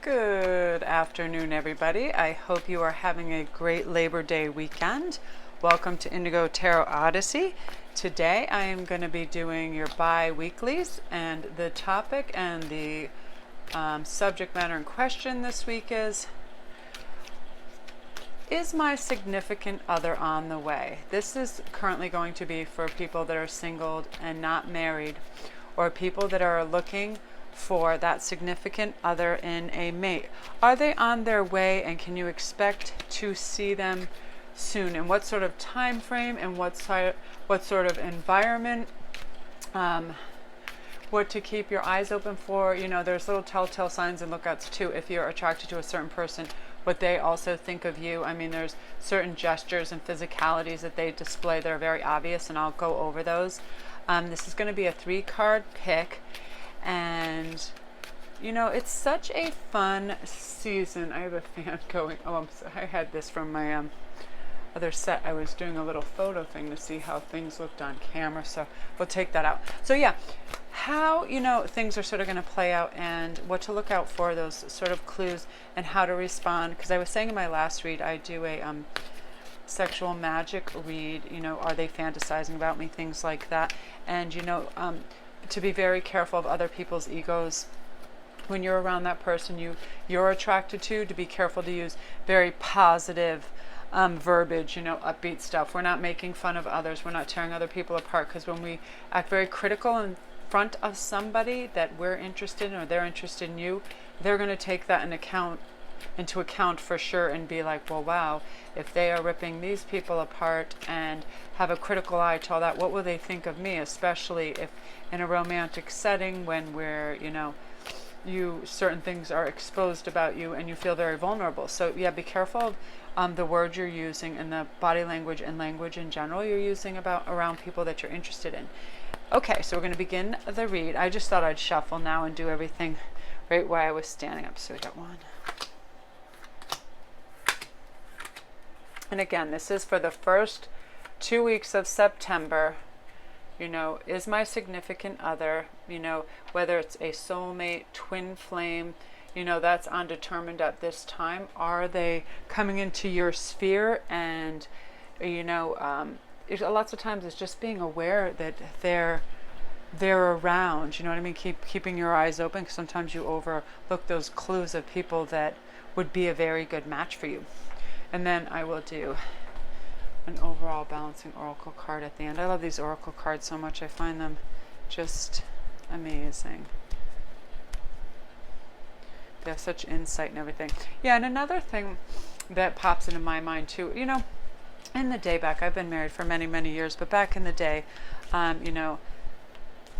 Good afternoon, everybody. I hope you are having a great Labor Day weekend. Welcome to Indigo Tarot Odyssey. Today I am going to be doing your bi-weeklies, and the topic and the subject matter in question this week is my significant other on the way? This is currently going to be for people that are single and not married, or people that are looking for that significant other in a mate. Are they on their way, and can you expect to see them soon? And what sort of time frame and what sort of environment? What to keep your eyes open for? You know, there's little telltale signs and lookouts too if you're attracted to a certain person, what they also think of you. I mean, there's certain gestures and physicalities that they display that are very obvious, and I'll go over those. This is going to be a 3-card pick. And you know, it's such a fun season. I have a fan going. I had this from my other set. I was doing a little photo thing to see how things looked on camera, so we'll take that out. So yeah, how, you know, things are sort of going to play out and what to look out for, those sort of clues, and how to respond. Because I was saying in my last read, I do a sexual magic read. You know, are they fantasizing about me, things like that. And you know, to be very careful of other people's egos when you're around that person you're attracted to be careful to use very positive verbiage, you know, upbeat stuff. We're not making fun of others, we're not tearing other people apart, because when we act very critical in front of somebody that we're interested in or they're interested in you, they're going to take that into account for sure and be like, well, wow, if they are ripping these people apart and have a critical eye to all that, what will they think of me? Especially if in a romantic setting when we're, you know, certain things are exposed about you and you feel very vulnerable. So yeah, be careful of the words you're using and the body language and language in general you're using around people that you're interested in. Okay, so we're going to begin the read. I just thought I'd shuffle now and do everything right where I was standing up. So we got one. And again, this is for the first 2 weeks of September. You know, is my significant other, you know, whether it's a soulmate, twin flame, you know, that's undetermined at this time. Are they coming into your sphere? And, you know, lots of times it's just being aware that they're around, you know what I mean? Keeping your eyes open, because sometimes you overlook those clues of people that would be a very good match for you. And then I will do an overall balancing oracle card at the end. I love these oracle cards so much. I find them just amazing. They have such insight and everything. Yeah, and another thing that pops into my mind too, you know, in the day back, I've been married for many, many years, but back in the day, you know,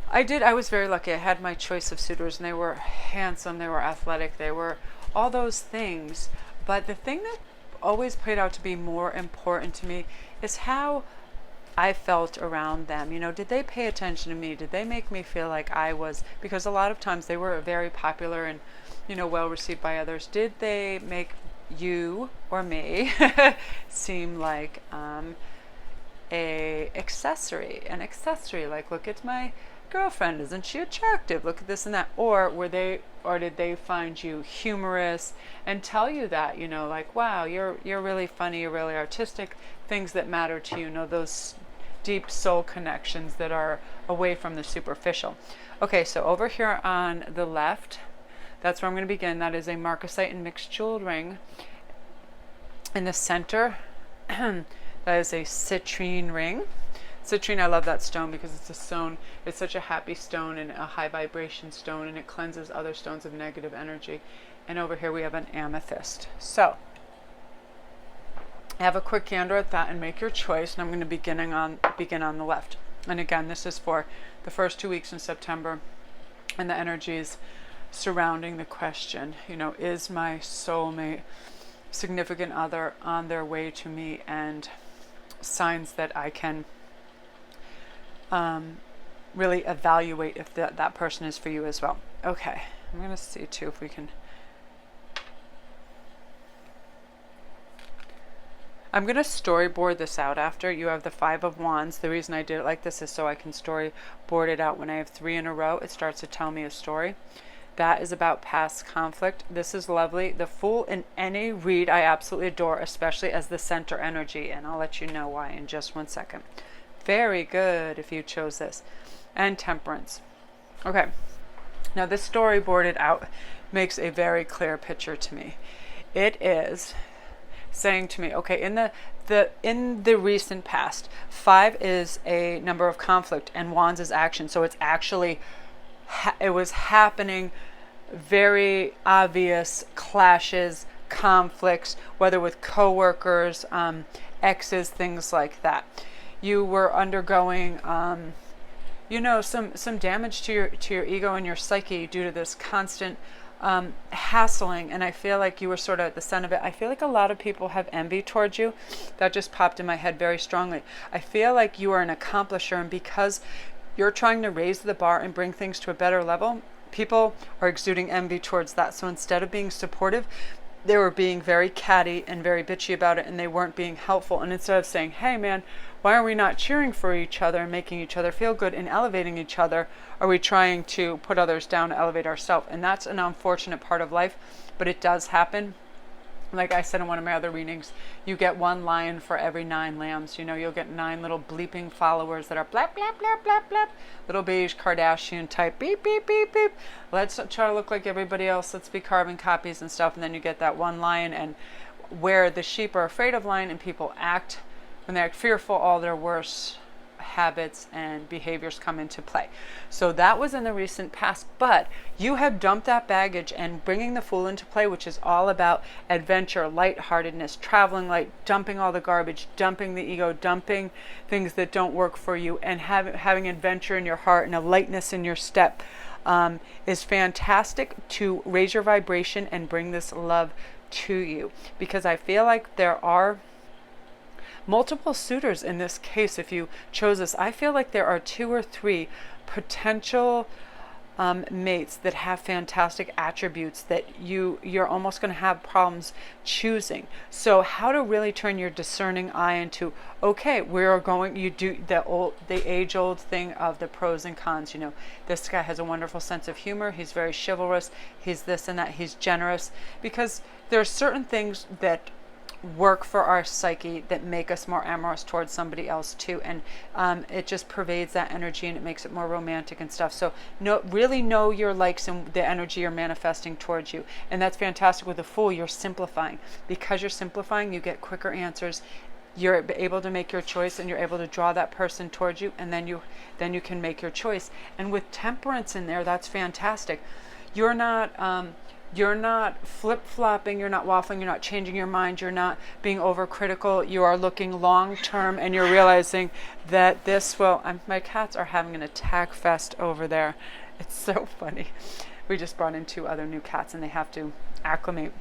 I was very lucky. I had my choice of suitors, and they were handsome, they were athletic, they were all those things. But the thing that always played out to be more important to me is how I felt around them. You know, did they pay attention to me? Did they make me feel like I was, because a lot of times they were very popular and, you know, well received by others. Did they make you or me seem like an accessory, like, look at my girlfriend, isn't she attractive, look at this and that? Or did they find you humorous and tell you that, you know, like, wow, you're really funny, you're really artistic, things that matter to you, know, those deep soul connections that are away from the superficial. Okay, so over here on the left, that's where I'm going to begin. That is a marcasite and mixed jeweled ring. In the center, that is a citrine ring. Citrine, I love that stone because it's a stone, it's such a happy stone and a high vibration stone, and it cleanses other stones of negative energy. And over here we have an amethyst. So have a quick gander at that and make your choice. And I'm going to begin on the left. And again, this is for the first 2 weeks in September and the energies surrounding the question, you know, is my soulmate, significant other on their way to me, and signs that I can really evaluate if that person is for you as well. Okay, I'm going to see too if we can. I'm going to storyboard this out after. You have the 5 of Wands. The reason I did it like this is so I can storyboard it out when I have 3 in a row. It starts to tell me a story. That is about past conflict. This is lovely. The Fool in any read I absolutely adore, especially as the center energy, and I'll let you know why in just one second. Very good if you chose this. And Temperance. Okay, now this storyboarded out makes a very clear picture to me. It is saying to me, okay, in the recent past, 5 is a number of conflict and Wands is action, so it's actually it was happening, very obvious clashes, conflicts, whether with coworkers, exes, things like that. You were undergoing some damage to your ego and your psyche due to this constant hassling, and I feel like you were sort of at the center of it. I feel like a lot of people have envy towards you. That just popped in my head very strongly. I feel like you are an accomplisher, and because you're trying to raise the bar and bring things to a better level, people are exuding envy towards that. So instead of being supportive, they were being very catty and very bitchy about it, and they weren't being helpful. And instead of saying, hey man, why are we not cheering for each other and making each other feel good and elevating each other, are we trying to put others down to elevate ourselves? And that's an unfortunate part of life, but it does happen. Like I said in one of my other readings, you get 1 lion for every 9 lambs. You'll get 9 little bleeping followers that are blap, blap, blap, blap, blap. Little beige Kardashian type beep, beep, beep, beep. Let's try to look like everybody else. Let's be carbon copies and stuff. And then you get that 1 lion, and where the sheep are afraid of lion and people act, when they act fearful, all their worst habits and behaviors come into play. So that was in the recent past, but you have dumped that baggage and bringing the Fool into play, which is all about adventure, lightheartedness, traveling light, dumping all the garbage, dumping the ego, dumping things that don't work for you, and having adventure in your heart and a lightness in your step is fantastic to raise your vibration and bring this love to you. Because I feel like there are multiple suitors in this case. If you chose this, I feel like there are 2 or 3 potential mates that have fantastic attributes that you're almost going to have problems choosing. So how to really turn your discerning eye into, okay, you do the age old thing of the pros and cons. This guy has a wonderful sense of humor, he's very chivalrous, he's this and that, he's generous, because there are certain things that work for our psyche that make us more amorous towards somebody else too, and it just pervades that energy and it makes it more romantic and stuff. So really know your likes and the energy you're manifesting towards you, and that's fantastic. With the Fool, you're simplifying. Because you're simplifying, you get quicker answers, you're able to make your choice, and you're able to draw that person towards you, and then you can make your choice. And with Temperance in there, that's fantastic. You're not flip-flopping, you're not waffling, you're not changing your mind, you're not being overcritical, you are looking long-term, and you're realizing that this my cats are having an attack fest over there. It's so funny. We just brought in 2 other new cats and they have to acclimate.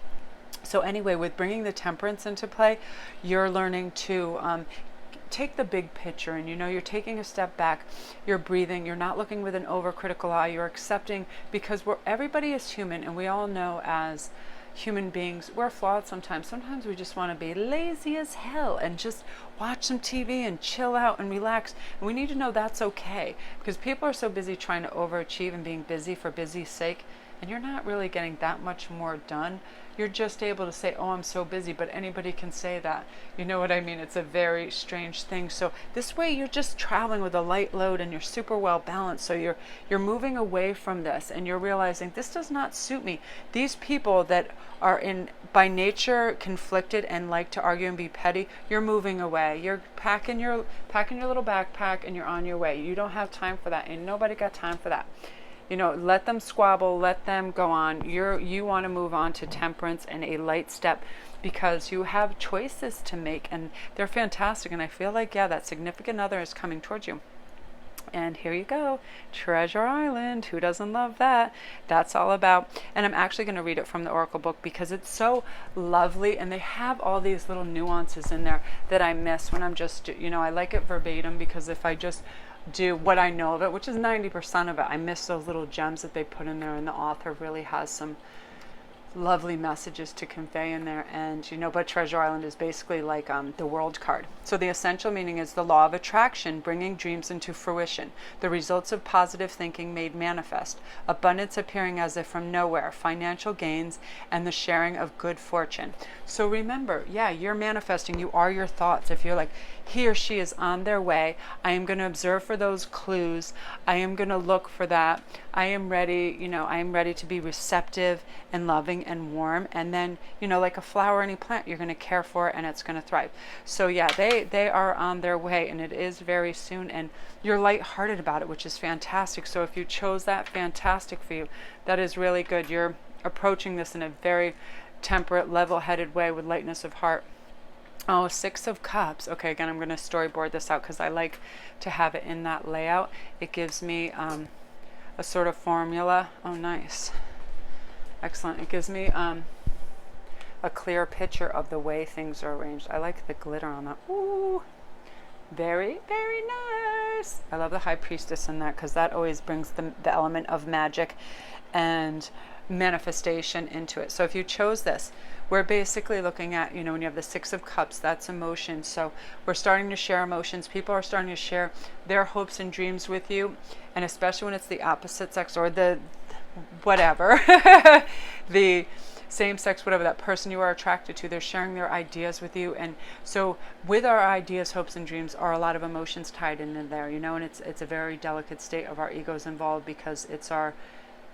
So anyway, with bringing the Temperance into play, you're learning to take the big picture, and you're taking a step back, you're breathing, you're not looking with an overcritical eye, you're accepting, because everybody is human, and we all know as human beings we're flawed sometimes we just want to be lazy as hell and just watch some TV and chill out and relax, and we need to know that's okay, because people are so busy trying to overachieve and being busy for busy's sake, and you're not really getting that much more done. You're just able to say, oh, I'm so busy, but anybody can say that. You know what I mean? It's a very strange thing. So this way you're just traveling with a light load and you're super well balanced. So you're moving away from this, and you're realizing this does not suit me. These people that are by nature conflicted and like to argue and be petty, you're moving away. You're packing your little backpack and you're on your way. You don't have time for that, and nobody got time for that. Let them squabble, let them go on. You want to move on to Temperance and a light step, because you have choices to make, and they're fantastic. And I feel like, that significant other is coming towards you. And here you go, Treasure Island. Who doesn't love that? That's all about, and I'm actually going to read it from the Oracle book because it's so lovely, and they have all these little nuances in there that I miss when I'm just, I like it verbatim, because if I just do what I know of it, which is 90% of it, I miss those little gems that they put in there, and the author really has some lovely messages to convey in there. And but Treasure Island is basically like the world card. So the essential meaning is the law of attraction, bringing dreams into fruition, the results of positive thinking made manifest, abundance appearing as if from nowhere, financial gains, and the sharing of good fortune. So remember, yeah, you're manifesting. You are your thoughts. If you're like, he or she is on their way, I am going to observe for those clues. I am going to look for that. I am ready, I am ready to be receptive and loving and warm. And then, like a flower, any plant, you're going to care for it and it's going to thrive. So yeah, they are on their way, and it is very soon. And you're lighthearted about it, which is fantastic. So if you chose that, fantastic for you. That is really good. You're approaching this in a very temperate, level-headed way with lightness of heart. Oh, Six of Cups. Okay, again, I'm going to storyboard this out because I like to have it in that layout. It gives me a sort of formula. Oh, nice. Excellent. It gives me a clear picture of the way things are arranged. I like the glitter on that. Ooh, very, very nice. I love the High Priestess in that because that always brings the element of magic and manifestation into it. So if you chose this, we're basically looking at, when you have the Six of Cups, that's emotion. So we're starting to share emotions. People are starting to share their hopes and dreams with you. And especially when it's the opposite sex or the whatever, the same sex, whatever, that person you are attracted to, they're sharing their ideas with you. And so with our ideas, hopes, and dreams are a lot of emotions tied in there, and it's a very delicate state of our egos involved because it's our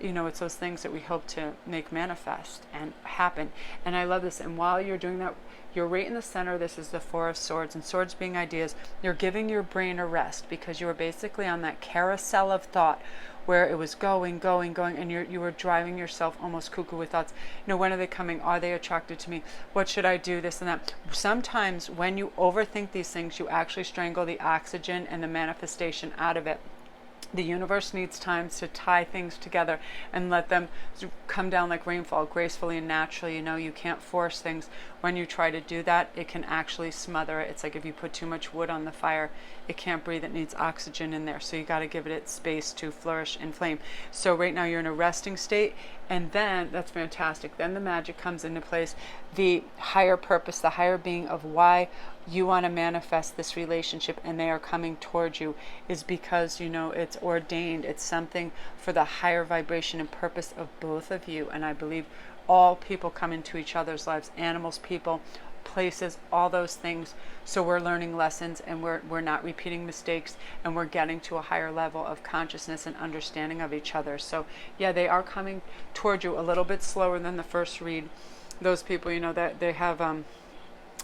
it's those things that we hope to make manifest and happen. And I love this. And while you're doing that, you're right in the center. This is the Four of Swords, and swords being ideas. You're giving your brain a rest because you were basically on that carousel of thought where it was going, and you were driving yourself almost cuckoo with thoughts. When are they coming? Are they attracted to me? What should I do? This and that. Sometimes when you overthink these things, you actually strangle the oxygen and the manifestation out of it. The universe needs time to tie things together and let them come down like rainfall, gracefully and naturally. You can't force things. When you try to do that, it can actually smother it. It's like if you put too much wood on the fire, it can't breathe. It needs oxygen in there. So you got to give it its space to flourish and flame. So right now you're in a resting state, and then that's fantastic. Then the magic comes into place. The higher purpose, the higher being of why you want to manifest this relationship and they are coming towards you is because it's ordained. It's something for the higher vibration and purpose of both of you. And I believe all people come into each other's lives, animals, people, places, all those things. So we're learning lessons, and we're not repeating mistakes, and we're getting to a higher level of consciousness and understanding of each other. So yeah, they are coming toward you a little bit slower than the first read. Those people, that they have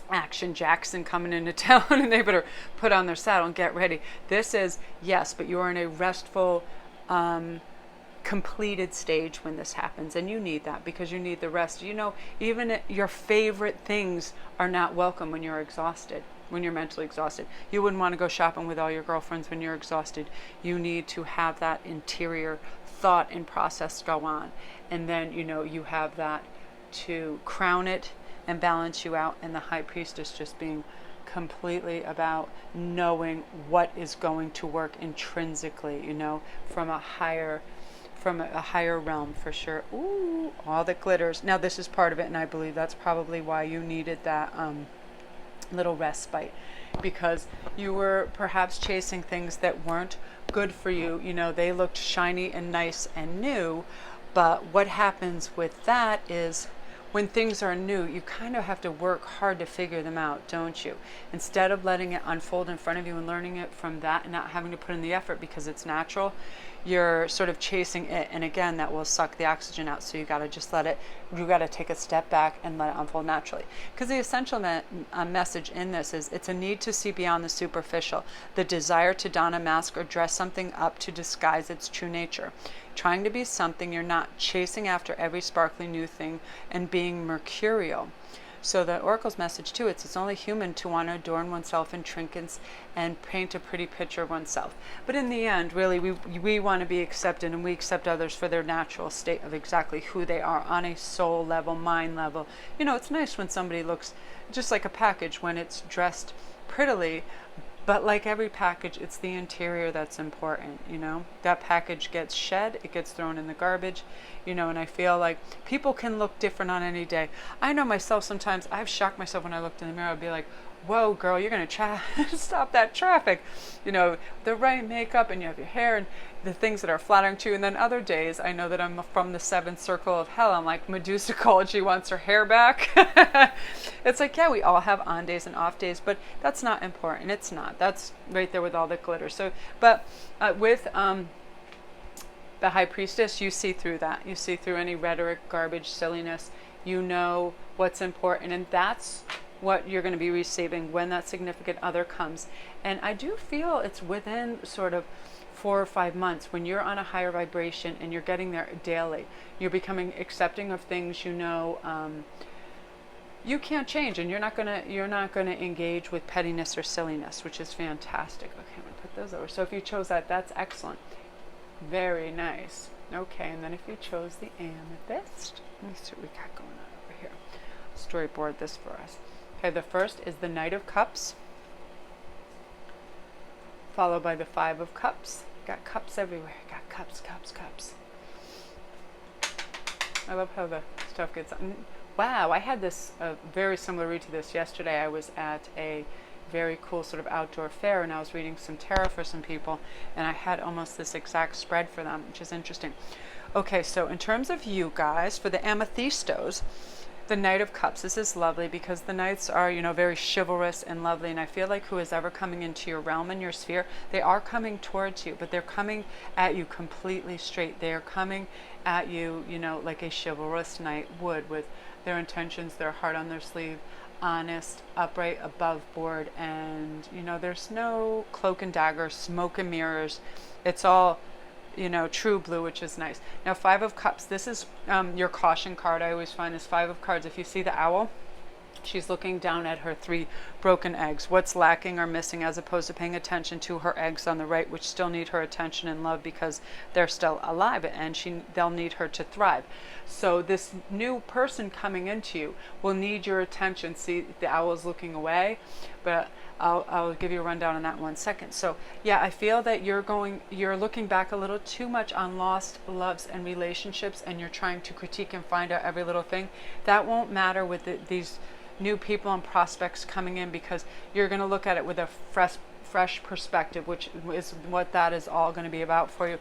Action Jackson coming into town and they better put on their saddle and get ready. This is, yes, but you are in a restful, completed stage when this happens, and you need that because you need the rest. Even your favorite things are not welcome when you're exhausted, when you're mentally exhausted. You wouldn't want to go shopping with all your girlfriends when you're exhausted. You need to have that interior thought and process go on, and then you have that to crown it and balance you out. And the High Priestess just being completely about knowing what is going to work intrinsically, from a higher realm for sure. Ooh, all that glitters. Now this is part of it, and I believe that's probably why you needed that little respite, because you were perhaps chasing things that weren't good for you. They looked shiny and nice and new, but what happens with that is when things are new, you kind of have to work hard to figure them out, don't you? Instead of letting it unfold in front of you and learning it from that and not having to put in the effort because it's natural, you're sort of chasing it. And again, that will suck the oxygen out. So you got to just you got to take a step back and let it unfold naturally. Because the essential message in this is it's a need to see beyond the superficial, the desire to don a mask or dress something up to disguise its true nature. Trying to be something you're not, chasing after every sparkly new thing and being mercurial. So the Oracle's message too, it's only human to want to adorn oneself in trinkets and paint a pretty picture of oneself. But in the end, really, we want to be accepted, and we accept others for their natural state of exactly who they are on a soul level, mind level. It's nice when somebody looks just like a package when it's dressed prettily, But like every package, it's the interior that's important, you know? That package gets shed, it gets thrown in the garbage, you know, and I feel like people can look different on any day. I know myself sometimes, I've shocked myself when I looked in the mirror, I'd be like, whoa, girl, you're going to stop that traffic. You know, the right makeup and you have your hair and the things that are flattering to you. And then other days, I know that I'm from the seventh circle of hell. I'm like, Medusa called, she wants her hair back. It's like, yeah, we all have on days and off days, but that's not important. It's not. That's right there with all the glitter. So, but with the High Priestess, you see through that. You see through any rhetoric, garbage, silliness. You know what's important. And that's what you're going to be receiving when that significant other comes. And I do feel it's within sort of 4 or 5 months when you're on a higher vibration and you're getting there daily. You're becoming accepting of things, you know, you can't change, and you're not gonna engage with pettiness or silliness, which is fantastic. Okay, I'm gonna put those over. So if you chose that, that's excellent. Very nice. Okay, and then if you chose the amethyst, let me see what we got going on over here. Storyboard this for us. Okay, the first is the Knight of Cups, followed by the Five of Cups. Got cups everywhere. Got cups, cups, cups. I love how the stuff gets on. Wow, I had this very similar read to this yesterday. I was at a very cool sort of outdoor fair and I was reading some tarot for some people and I had almost this exact spread for them, which is interesting. Okay, so in terms of you guys, for the amethystos, the Knight of Cups, this is lovely because the Knights are, you know, very chivalrous and lovely, and I feel like who is ever coming into your realm and your sphere, they are coming towards you, but they're coming at you completely straight. They are coming at you, you know, like a chivalrous knight would, with their intentions, their heart on their sleeve, honest, upright, above board, and, you know, there's no cloak and dagger, smoke and mirrors. It's all, you know, true blue, which is nice. Now, Five of Cups, this is your caution card. I always find this Five of Cards. If you see the owl, she's looking down at her 3 broken eggs. What's lacking or missing, as opposed to paying attention to her eggs on the right, which still need her attention and love because they're still alive and they'll need her to thrive. So this new person coming into you will need your attention. See, the owl's looking away, but I'll give you a rundown on that in 1 second. So yeah, I feel that you're looking back a little too much on lost loves and relationships, and you're trying to critique and find out every little thing. That won't matter with these new people and prospects coming in, because you're going to look at it with a fresh perspective, which is what that is all going to be about for you.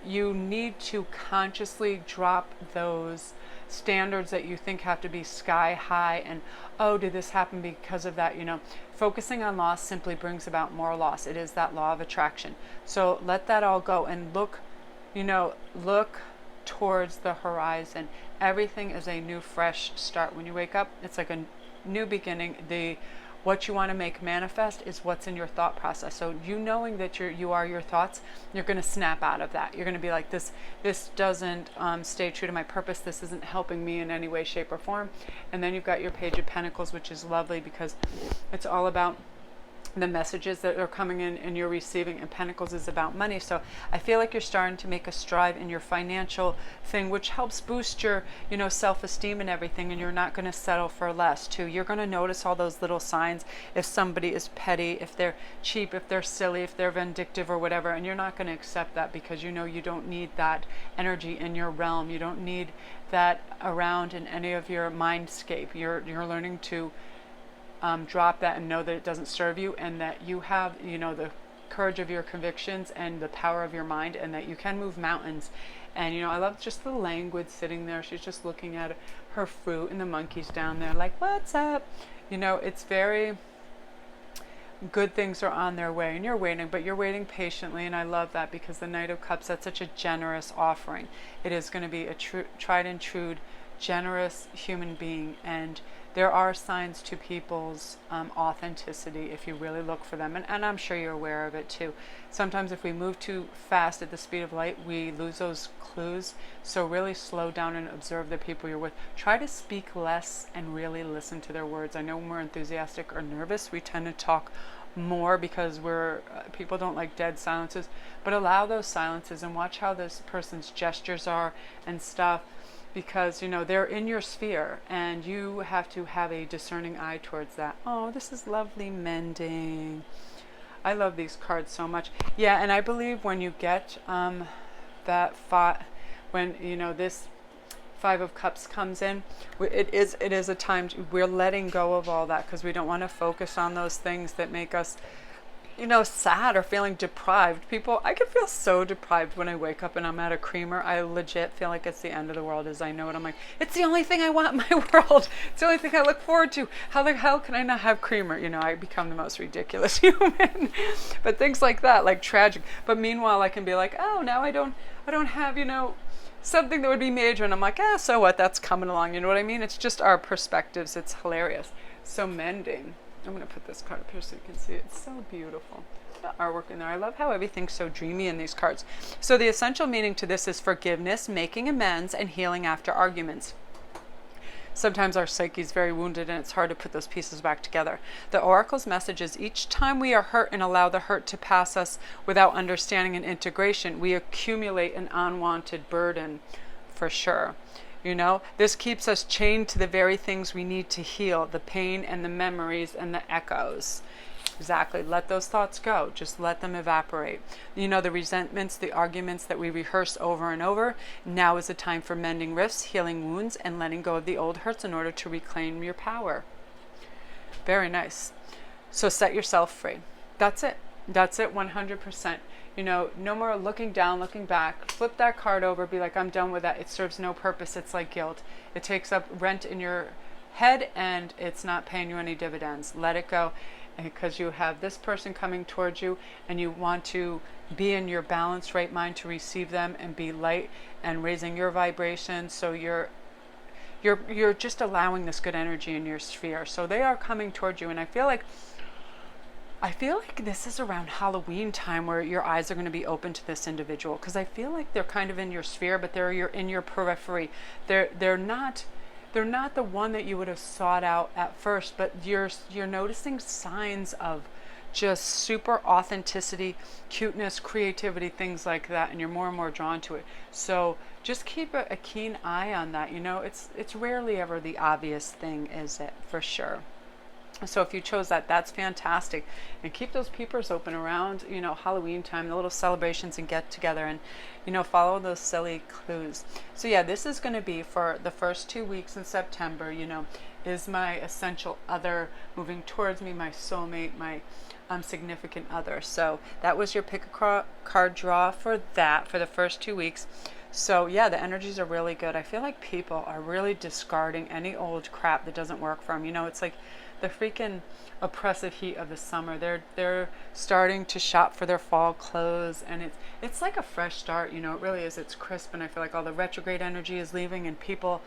You need to consciously drop those standards that you think have to be sky high and, oh, did this happen because of that? You know, focusing on loss simply brings about more loss. It is that law of attraction. So let that all go and look towards the horizon. Everything is a new, fresh start. When you wake up, it's like a new beginning. What you want to make manifest is what's in your thought process. So you knowing that you are your thoughts, you're going to snap out of that. You're going to be like, this doesn't stay true to my purpose. This isn't helping me in any way, shape, or form. And then you've got your Page of Pentacles, which is lovely because it's all about the messages that are coming in and you're receiving, and Pentacles is about money. So I feel like you're starting to make a stride in your financial thing, which helps boost your, you know, self-esteem and everything, and you're not going to settle for less too. You're going to notice all those little signs if somebody is petty, if they're cheap, if they're silly, if they're vindictive or whatever, and you're not going to accept that because you know you don't need that energy in your realm. You don't need that around in any of your mindscape. You're learning to drop that and know that it doesn't serve you, and that you have, you know, the courage of your convictions and the power of your mind, and that you can move mountains. And, you know, I love just the language sitting there. She's just looking at her fruit, and the monkey's down there like, what's up? You know, it's very good. Things are on their way and you're waiting, but you're waiting patiently. And I love that because the Knight of Cups, that's such a generous offering. It is going to be a tried and true, generous human being. And there are signs to people's authenticity if you really look for them. And I'm sure you're aware of it too. Sometimes if we move too fast at the speed of light, we lose those clues. So really slow down and observe the people you're with. Try to speak less and really listen to their words. I know when we're enthusiastic or nervous, we tend to talk more because people don't like dead silences. But allow those silences and watch how this person's gestures are and stuff. Because, you know, they're in your sphere and you have to have a discerning eye towards that. Oh, this is lovely mending. I love these cards so much. Yeah, and I believe when you get that thought, when you know this Five of Cups comes in, it is a time we're letting go of all that, because we don't want to focus on those things that make us, you know, sad or feeling deprived. People, I can feel so deprived when I wake up and I'm at a creamer. I legit feel like it's the end of the world as I know it. I'm like, it's the only thing I want in my world. It's the only thing I look forward to. How the hell can I not have creamer? You know, I become the most ridiculous human. But things like that, like tragic. But meanwhile, I can be like, oh, now I don't have, you know, something that would be major. And I'm like, so what? That's coming along. You know what I mean? It's just our perspectives. It's hilarious. So mending. I'm going to put this card up here so you can see it. It's so beautiful. The artwork in there. I love how everything's so dreamy in these cards. So the essential meaning to this is forgiveness, making amends, and healing after arguments. Sometimes our psyche is very wounded and it's hard to put those pieces back together. The oracle's message is each time we are hurt and allow the hurt to pass us without understanding and integration, we accumulate an unwanted burden, for sure. You know, this keeps us chained to the very things we need to heal, the pain and the memories and the echoes. Exactly. Let those thoughts go. Just let them evaporate. You know, the resentments, the arguments that we rehearse over and over. Now is the time for mending rifts, healing wounds, and letting go of the old hurts in order to reclaim your power. Very nice. So set yourself free. That's it. That's it, 100%. You know, no more looking down, looking back. Flip that card over, be like, I'm done with that. It serves no purpose. It's like guilt. It takes up rent in your head and it's not paying you any dividends. Let it go, because you have this person coming towards you and you want to be in your balanced right mind to receive them and be light and raising your vibration. So you're just allowing this good energy in your sphere. So they are coming towards you, and I feel like this is around Halloween time where your eyes are going to be open to this individual, because I feel like they're kind of in your sphere, but they're in your periphery. They're not the one that you would have sought out at first, but you're noticing signs of just super authenticity, cuteness, creativity, things like that, and you're more and more drawn to it. So just keep a keen eye on that. You know, it's rarely ever the obvious thing, is it? For sure. So if you chose that, that's fantastic. And keep those peepers open around, you know, Halloween time, the little celebrations and get together, and, you know, follow those silly clues. So yeah, this is going to be for the first 2 weeks in September. You know, is my essential other moving towards me, my soulmate, my significant other. So that was your pick a card draw for that, for the first 2 weeks. So yeah, the energies are really good. I feel like people are really discarding any old crap that doesn't work for them. You know, it's like the freaking oppressive heat of the summer. They're starting to shop for their fall clothes, and it's like a fresh start. You know, it really is. It's crisp, and I feel like all the retrograde energy is leaving, and people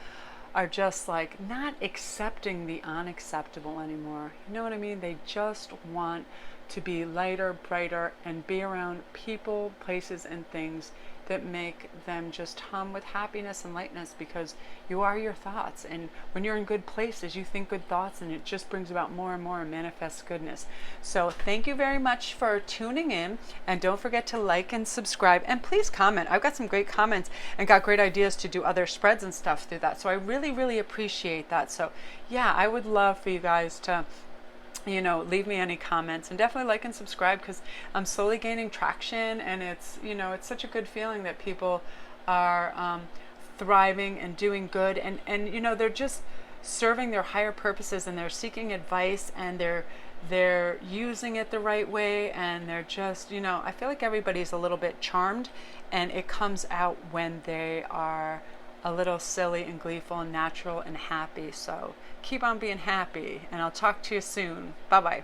are just like not accepting the unacceptable anymore. You know what I mean? They just want to be lighter, brighter, and be around people, places, and things that make them just hum with happiness and lightness, because you are your thoughts, and when you're in good places you think good thoughts, and it just brings about more and more and manifests goodness. So thank you very much for tuning in, and don't forget to like and subscribe, and please comment. I've got some great comments and got great ideas to do other spreads and stuff through that, so I really appreciate that. So yeah, I would love for you guys to, you know, leave me any comments, and definitely like and subscribe, because I'm slowly gaining traction, and it's, you know, it's such a good feeling that people are thriving and doing good, and you know, they're just serving their higher purposes, and they're seeking advice, and they're using it the right way, and they're just, you know, I feel like everybody's a little bit charmed, and it comes out when they are a little silly and gleeful and natural and happy. So keep on being happy, and I'll talk to you soon. Bye bye.